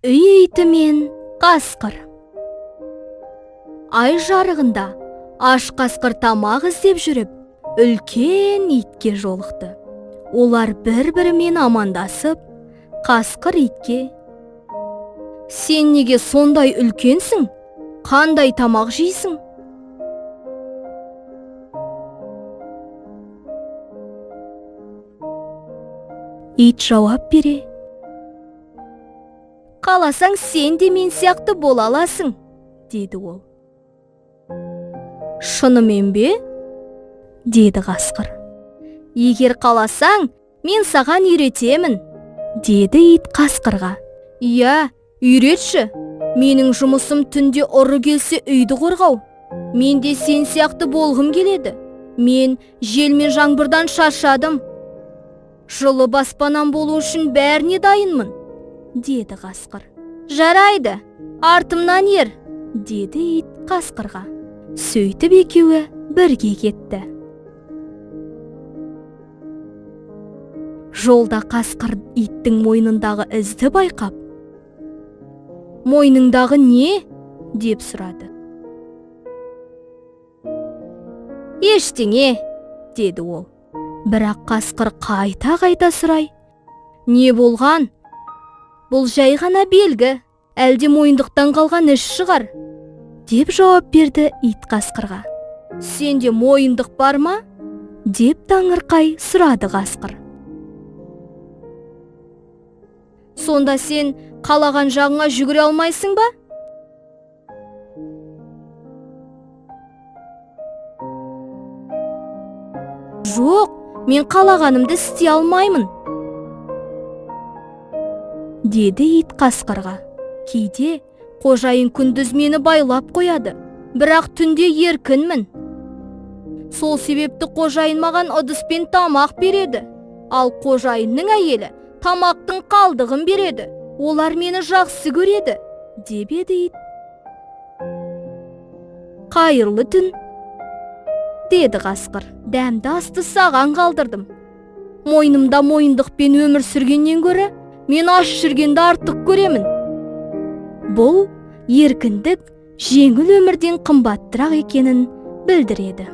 Үй иті мен қасқыр. Ай жарығында аш қасқыр тамақ іздеп жүріп, үлкен итке жолықты. Олар бір-бірімен амандасып, қасқыр итке: «Сен неге сондай үлкенсің? Қандай тамақ жейсің?» Ит жауап бере: «Қаласаң, сен де мен сияқты бола аласың», деді ол. «Шынымен бе?» деді қасқыр. «Егер қаласаң, мен саған үйретемін», деді ит қасқырға. «Иә, үйретші. Менің жұмысым түнде ұры келсе үйді қорғау. Мен де сен сияқты болғым келеді. Мен жел мен жаңбырдан шаршадым. Жылы баспанам болу үшін бәріне дайынмын», деді қасқыр. «Жарайды, артымнан ер», деді ит қасқырға. Сөйтіп екеуі бірге кетті. Жолда қасқыр иттің мойнындағы ізді байқап: «Мойныңдағы не?» деп сұрады. «Ештеңе», деді ол. Бірақ қасқыр қайта сұрай: «Не болған? Бұл жай ғана белгі, әлде мойындықтан қалған іш шығар?» деп жауап берді ит қасқырға. «Сенде мойындық бар ма?» деп таңырқай сұрады қасқыр. «Сонда сен қалаған жағыңа жүгіре алмайсың ба?» «Жоқ, мен қалағанымды істей алмаймын», деді ит қасқырға. «Кейде қожайын күндіз мені байлап қояды, бірақ түнде еркінмін. Сол себепті қожайын маған ыдыспен тамақ береді, ал қожайынның әйелі тамақтың қалдығын береді. Олар мені жақсы көреді», деп еді ит. «Қайырлы түн», деді қасқыр. «Дәмді асты саған қалдырдым. Мойнымда мойындықпен өмір сүргеннен гөрі мен аш жүргенді артық көремін». Бұл еркіндік жеңіл өмірден қымбаттырақ екенін білдіреді.